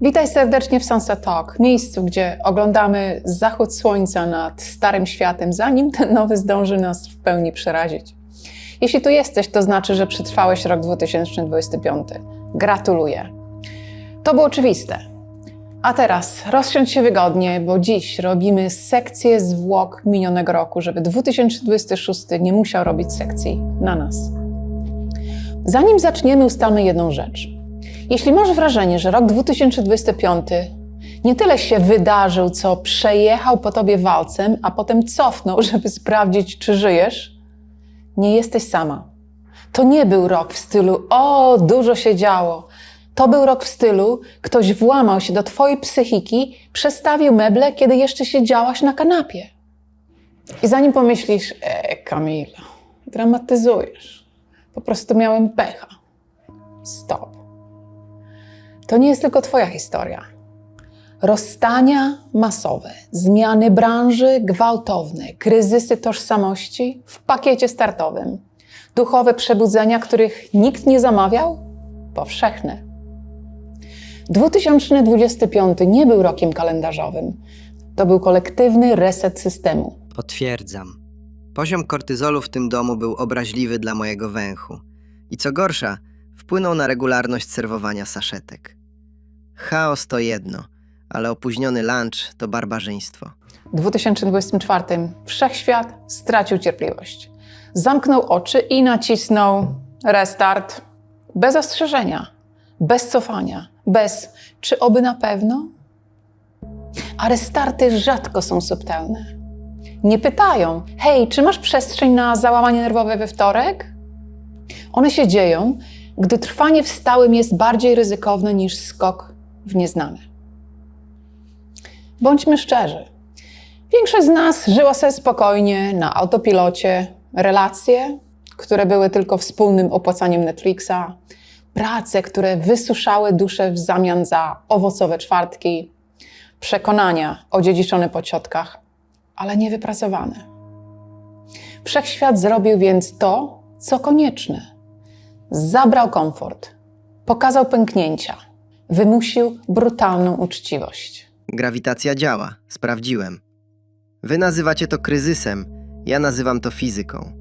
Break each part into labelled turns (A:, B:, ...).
A: Witaj serdecznie w Sunset Talk, miejscu, gdzie oglądamy zachód słońca nad starym światem, zanim ten nowy zdąży nas w pełni przerazić. Jeśli tu jesteś, to znaczy, że przetrwałeś rok 2025. Gratuluję. To było oczywiste. A teraz rozsiądź się wygodnie, bo dziś robimy sekcję zwłok minionego roku, żeby 2026 nie musiał robić sekcji na nas. Zanim zaczniemy, ustalmy jedną rzecz. Jeśli masz wrażenie, że rok 2025 nie tyle się wydarzył, co przejechał po tobie walcem, a potem cofnął, żeby sprawdzić, czy żyjesz, nie jesteś sama. To nie był rok w stylu „o, dużo się działo”. To był rok w stylu ktoś włamał się do twojej psychiki, przestawił meble, kiedy jeszcze siedziałaś na kanapie. I zanim pomyślisz, Kamila, dramatyzujesz. Po prostu miałem pecha. Stop. To nie jest tylko twoja historia. Rozstania masowe, zmiany branży gwałtowne, kryzysy tożsamości w pakiecie startowym, duchowe przebudzenia, których nikt nie zamawiał, powszechne. 2025 nie był rokiem kalendarzowym. To był kolektywny reset systemu.
B: Potwierdzam. Poziom kortyzolu w tym domu był obraźliwy dla mojego węchu. I co gorsza, wpłynął na regularność serwowania saszetek. Chaos to jedno, ale opóźniony lunch to barbarzyństwo.
A: W 2024 wszechświat stracił cierpliwość. Zamknął oczy i nacisnął restart. Bez ostrzeżenia, bez cofania, bez czy oby na pewno? A restarty rzadko są subtelne. Nie pytają, hej, czy masz przestrzeń na załamanie nerwowe we wtorek? One się dzieją, gdy trwanie w stałym jest bardziej ryzykowne niż skok w nieznane. Bądźmy szczerzy. Większość z nas żyła sobie spokojnie, na autopilocie, relacje, które były tylko wspólnym opłacaniem Netflixa, prace, które wysuszały duszę w zamian za owocowe czwartki, przekonania odziedziczone po ciotkach, ale niewypracowane. Wszechświat zrobił więc to, co konieczne. Zabrał komfort, pokazał pęknięcia, wymusił brutalną uczciwość.
B: Grawitacja działa, sprawdziłem. Wy nazywacie to kryzysem, ja nazywam to fizyką.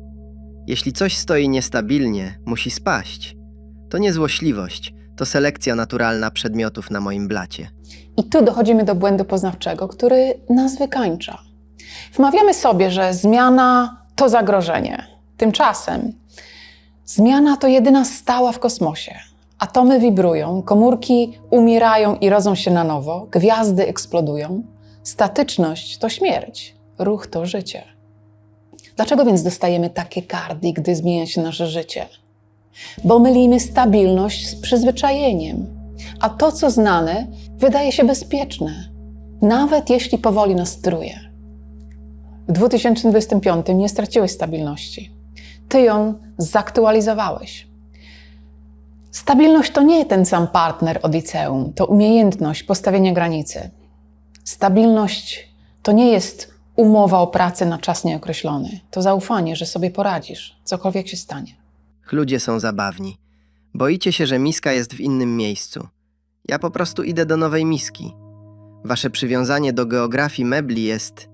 B: Jeśli coś stoi niestabilnie, musi spaść. To nie złośliwość, to selekcja naturalna przedmiotów na moim blacie.
A: I tu dochodzimy do błędu poznawczego, który nas wykańcza. Wmawiamy sobie, że zmiana to zagrożenie. Tymczasem zmiana to jedyna stała w kosmosie. Atomy wibrują, komórki umierają i rodzą się na nowo, gwiazdy eksplodują. Statyczność to śmierć, ruch to życie. Dlaczego więc dostajemy takie kardy, gdy zmienia się nasze życie? Bo mylimy stabilność z przyzwyczajeniem, a to, co znane, wydaje się bezpieczne, nawet jeśli powoli nas truje. W 2025 nie straciłeś stabilności. Ty ją zaktualizowałeś. Stabilność to nie ten sam partner od liceum, to umiejętność postawienia granicy. Stabilność to nie jest umowa o pracę na czas nieokreślony. To zaufanie, że sobie poradzisz, cokolwiek się stanie.
B: Ludzie są zabawni. Boicie się, że miska jest w innym miejscu. Ja po prostu idę do nowej miski. Wasze przywiązanie do geografii mebli jest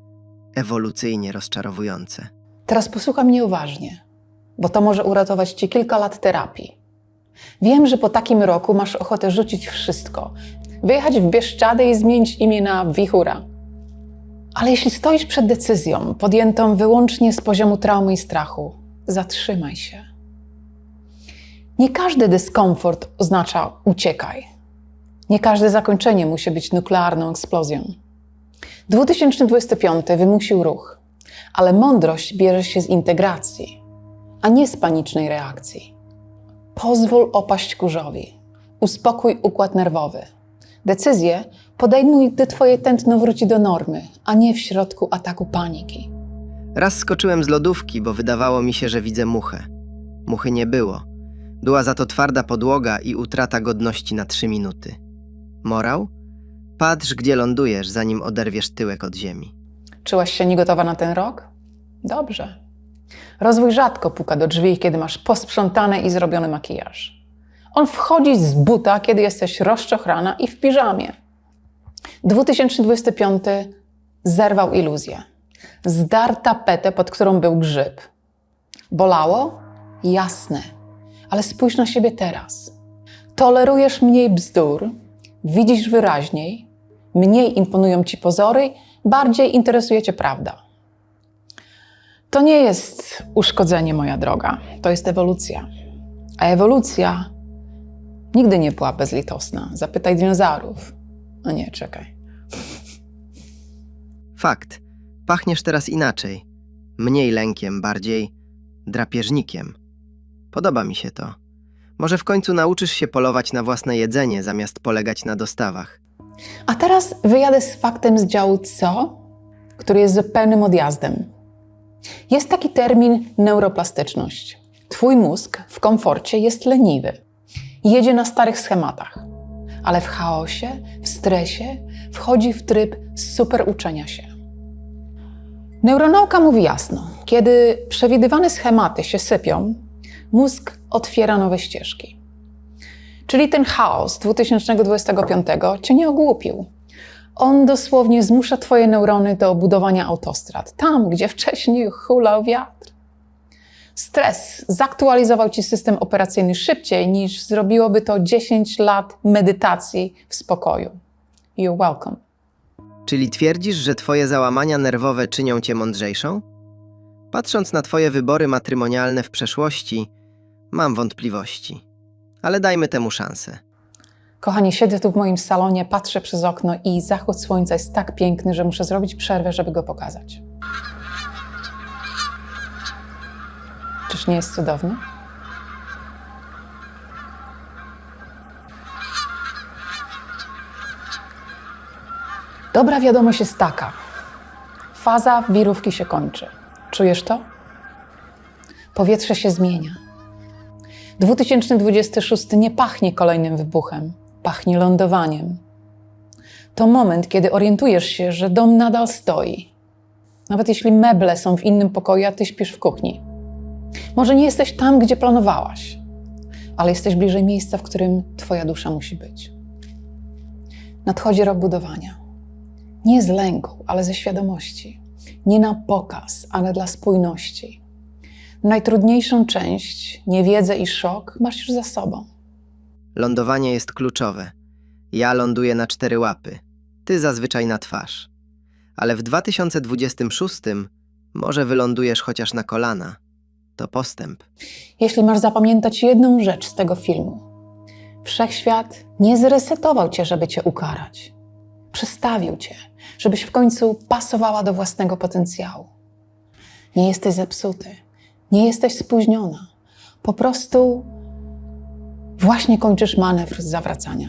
B: ewolucyjnie rozczarowujące.
A: Teraz posłuchaj mnie uważnie, bo to może uratować ci kilka lat terapii. Wiem, że po takim roku masz ochotę rzucić wszystko, wyjechać w Bieszczady i zmienić imię na Wichura. Ale jeśli stoisz przed decyzją podjętą wyłącznie z poziomu traumy i strachu, zatrzymaj się. Nie każdy dyskomfort oznacza uciekaj. Nie każde zakończenie musi być nuklearną eksplozją. 2025 wymusił ruch, ale mądrość bierze się z integracji, a nie z panicznej reakcji. Pozwól opaść kurzowi. Uspokój układ nerwowy. Decyzje podejmuj, gdy twoje tętno wróci do normy, a nie w środku ataku paniki.
B: Raz skoczyłem z lodówki, bo wydawało mi się, że widzę muchę. Muchy nie było. Była za to twarda podłoga i utrata godności na 3 minuty. Morał? Patrz, gdzie lądujesz, zanim oderwiesz tyłek od ziemi.
A: Czułaś się niegotowa na ten rok? Dobrze. Rozwój rzadko puka do drzwi, kiedy masz posprzątane i zrobiony makijaż. On wchodzi z buta, kiedy jesteś rozczochrana i w piżamie. 2025 zerwał iluzję. Zdarł tapetę, pod którą był grzyb. Bolało? Jasne. Ale spójrz na siebie teraz. Tolerujesz mniej bzdur, widzisz wyraźniej, mniej imponują ci pozory, bardziej interesuje cię prawda. To nie jest uszkodzenie, moja droga. To jest ewolucja. A ewolucja nigdy nie była bezlitosna. Zapytaj dinozaurów. No nie, czekaj.
B: Fakt. Pachniesz teraz inaczej. Mniej lękiem, bardziej drapieżnikiem. Podoba mi się to. Może w końcu nauczysz się polować na własne jedzenie, zamiast polegać na dostawach.
A: A teraz wyjadę z faktem z działu co, który jest zupełnym odjazdem. Jest taki termin neuroplastyczność. Twój mózg w komforcie jest leniwy. Jedzie na starych schematach. Ale w chaosie, w stresie wchodzi w tryb super uczenia się. Neuronauka mówi jasno, kiedy przewidywane schematy się sypią, mózg otwiera nowe ścieżki. Czyli ten chaos 2025 cię nie ogłupił. On dosłownie zmusza twoje neurony do budowania autostrad, tam, gdzie wcześniej hulał wiatr. Stres zaktualizował ci system operacyjny szybciej, niż zrobiłoby to 10 lat medytacji w spokoju. You're welcome.
B: Czyli twierdzisz, że twoje załamania nerwowe czynią cię mądrzejszą? Patrząc na twoje wybory matrymonialne w przeszłości, mam wątpliwości. Ale dajmy temu szansę.
A: Kochani, siedzę tu w moim salonie, patrzę przez okno i zachód słońca jest tak piękny, że muszę zrobić przerwę, żeby go pokazać. Czyż nie jest cudowny? Dobra wiadomość jest taka. Faza wirówki się kończy. Czujesz to? Powietrze się zmienia. 2026 nie pachnie kolejnym wybuchem, pachnie lądowaniem. To moment, kiedy orientujesz się, że dom nadal stoi. Nawet jeśli meble są w innym pokoju, a ty śpisz w kuchni. Może nie jesteś tam, gdzie planowałaś, ale jesteś bliżej miejsca, w którym twoja dusza musi być. Nadchodzi rok budowania. Nie z lęku, ale ze świadomości. Nie na pokaz, ale dla spójności. Najtrudniejszą część, niewiedzę i szok, masz już za sobą.
B: Lądowanie jest kluczowe. Ja ląduję na 4 łapy, ty zazwyczaj na twarz. Ale w 2026 może wylądujesz chociaż na kolana. To postęp.
A: Jeśli masz zapamiętać jedną rzecz z tego filmu, Wszechświat nie zresetował cię, żeby cię ukarać. Przestawił cię, żebyś w końcu pasowała do własnego potencjału. Nie jesteś zepsuty, nie jesteś spóźniona. Po prostu właśnie kończysz manewr z zawracania.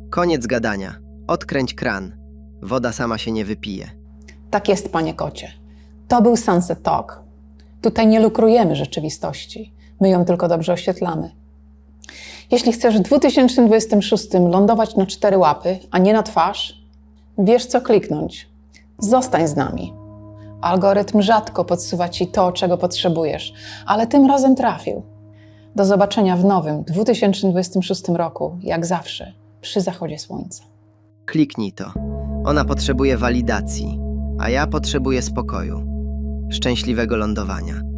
B: Koniec gadania. Odkręć kran. Woda sama się nie wypije.
A: Tak jest, panie kocie. To był Sunset Talk. Tutaj nie lukrujemy rzeczywistości. My ją tylko dobrze oświetlamy. Jeśli chcesz w 2026 lądować na 4 łapy, a nie na twarz, wiesz co kliknąć. Zostań z nami. Algorytm rzadko podsuwa ci to, czego potrzebujesz, ale tym razem trafił. Do zobaczenia w nowym 2026 roku, jak zawsze, przy zachodzie słońca.
B: Kliknij to. Ona potrzebuje walidacji, a ja potrzebuję spokoju. Szczęśliwego lądowania.